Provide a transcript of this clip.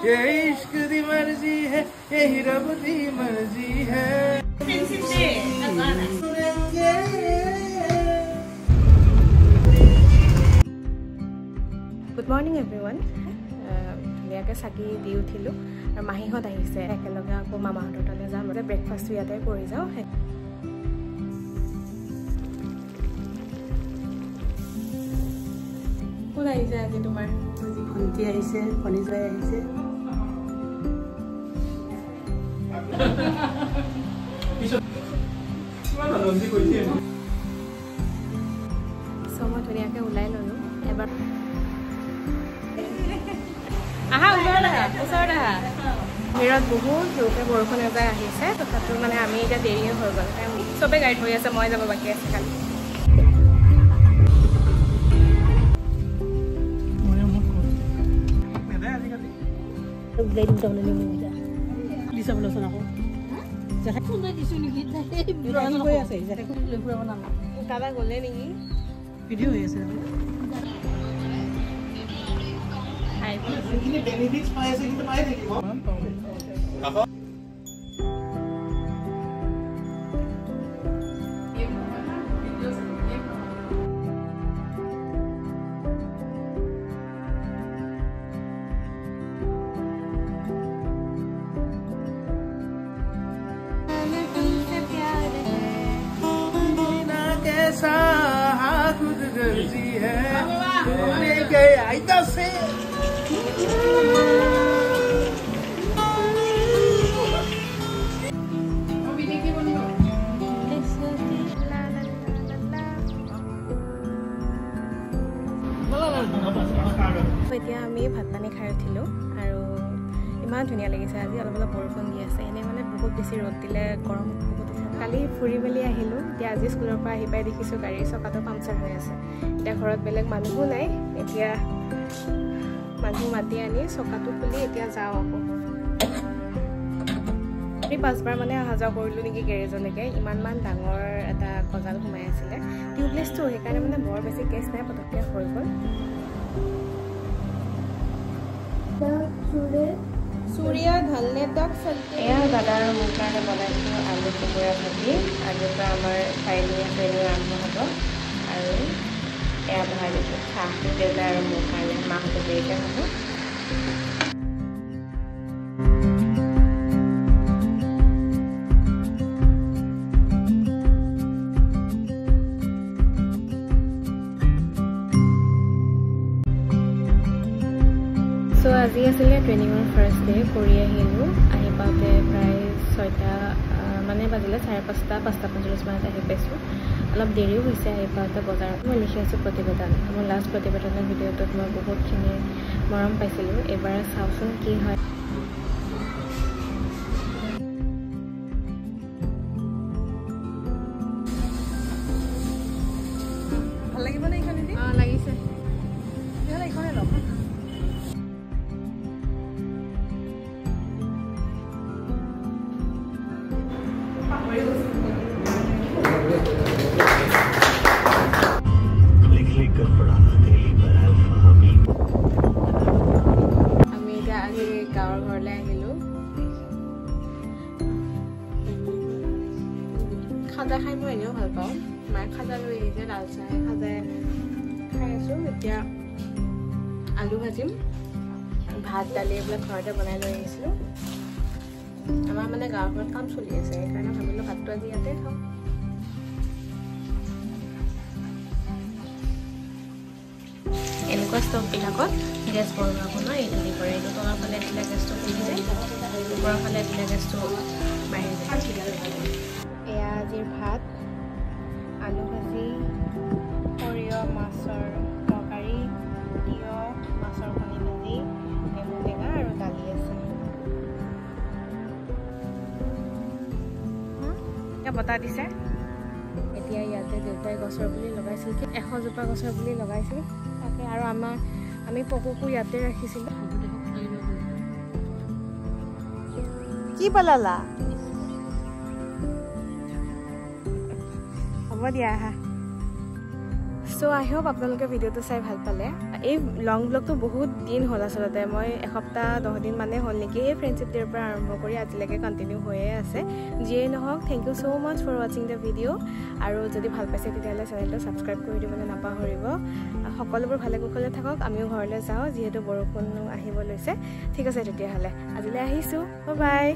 ये इश्क दी मर्जी है यही रब दी मर्जी है गुड मॉर्निंग एवरीवन धुनियाके चाকি দি উঠিলো আৰু মাহীহত আহিছে একেলগে আকৌ মামাহঁতৰ তালে যাম ব্ৰেকফাষ্ট ইয়াতে কৰি যাওঁ কোন আহিছে আজি তোমাৰ ভণ্টি আহিছে ভনীজয় আহিছে মই ধুনীয়াকে ওলাই ললো এবাৰ আহা ওচৰত আহা ভিৰত বহুত জোৰকে বৰষুণ এজাক আহিছে তথাপিও মানে আমি এতিয়া দেৰিয়ে হৈ গ'ল চবেই গাড়ীত হৈ আছে মই যাব বাকী আছে খালি দাদা গ'লে নেকি ভিডিঅ' হৈ আছে खुद गर्जी है लेके आई से এতিয়া আমি ভাত পানী খাই উঠিলো আৰু ইমান ধুনীয়া লাগিছে আজি অলপ অলপ বৰষুণ দি আছে এনে মানে বহুত বেছি ৰ'দ দিলে গৰম বহুত কালি ফুৰি মেলি আহিলোঁ এতিয়া আজি স্কুলৰ পৰা আহি পাই দেখিছোঁ গাড়ীৰ চকাটো পামচাৰ হৈ আছে এতিয়া ঘৰত বেলেগ মানুহো নাই এতিয়া মানুহ মাতি আনি চকাটো খুলি এতিয়া যাওঁ আকৌ আমি 5বাৰ মানে অহা যোৱা কৰিলোঁ নেকি গেৰেজলৈকে ইমানমান ডাঙৰ এটা গজাল সোমাই আছিলে টিউবলেছটো সেইকাৰণে মানে বৰ বেছি কেছ নাই পটককৈ হৈ গ'ল सूर्य धलने तक एया दादा और मोर कारण बनाइছোঁ आलू कुकुरा भाजी आलुर পৰা আমাৰ ফ্ৰাইডিং আৰম্ভ হ'ব আৰু এয়া বহাই দিছোঁ চাহটো দেউতা আৰু মোৰ কাৰণে মাহটো দেৰিকৈ হ'ব So আজি আছিলে ট্ৰেইনিঙৰ ফাৰ্ষ্ট ডে কৰি আহিলোঁ আহি পাওঁতে প্ৰায় 6টা মানে বাজিলে 5:30 মানত আহি পাইছোঁ অলপ দেৰিও হৈছে আহি পাওঁতে বজাৰত মই লিখি আছোঁ প্ৰতিবেদন মোৰ লাষ্ট প্ৰতিবেদনৰ ভিডিঅ'টোত মই বহুতখিনি মৰম পাইছিলোঁ এইবাৰ চাওঁচোন কি হয় ভাল লাগিব নে এইখন দিদি লাগিছে তেতিয়াহ'লে এইখনে ল'ম গাঁৱৰ ঘৰলৈ আহিলোঁ খাজা খাই মই এনেও ভাল পাওঁ মায়ে খাজা লৈ আহিছে লাল চাহ খাজাই খাই আছোঁ এতিয়া আলু ভাজিম ভাত দালি এইবিলাক ঘৰতে বনাই লৈ আহিছিলোঁ আমাৰ মানে গাঁৱৰ ঘৰত কাম চলি আছে সেইকাৰণে ভাবিলোঁ ভাতটো আজি ইয়াতে খাওঁ এনেকুৱা ষ্টভবিলাকত গেছ বঢ়োৱাব নোৱাৰি এইটো দি কৰে এইটো তলৰ ফালে দিলে গেছটো কমি যায় ওপৰৰ ফালে দিলে গেছটো বাঢ়ি যায় এয়া আজিৰ ভাত আলু ভাজি সৰিয়হ মাছৰ তৰকাৰী তিয়হ মাছৰ কণী ভাজি নেমু টেঙা আৰু দালি আছে এতিয়া বতাহ দিছে এতিয়া ইয়াতে দেউতাই গছৰ পুলি লগাইছিল 100 জোপা গছৰ পুলি লগাইছিল তাকে আৰু আমি পকুকো ইয়াতে ৰাখিছিলোঁ কি পেলালা হ'ব দিয়া আহা সো আই হোপ আপোনালোকে ভিডিওটো চাই ভাল পালে এই লং ব্লগটো বহুত দিন হ'ল আসলতে মই এসপ্তাহ 10 দিন মানে হ'ল নেকি এই ফ্ৰেণ্ডশিপ ডেৰ পৰা আৰম্ভ কৰি আজিলৈকে কণ্টিনিউ হৈয়ে আছে যিয়ে নহওক thank you so much for ৱাচিং দ্য ভিডিঅ' আৰু যদি ভাল পাইছে তেতিয়াহ'লে চেনেলটো ছাবস্ক্ৰাইব কৰি দিবলৈ নাপাহৰিব সকলোবোৰ ভালে কুশলে থাকক আমিও ঘৰলৈ যাওঁ যিহেতু বৰষুণ আহিব লৈছে ঠিক আছে তেতিয়াহ'লে আজিলৈ আহিছোঁ বাই বাই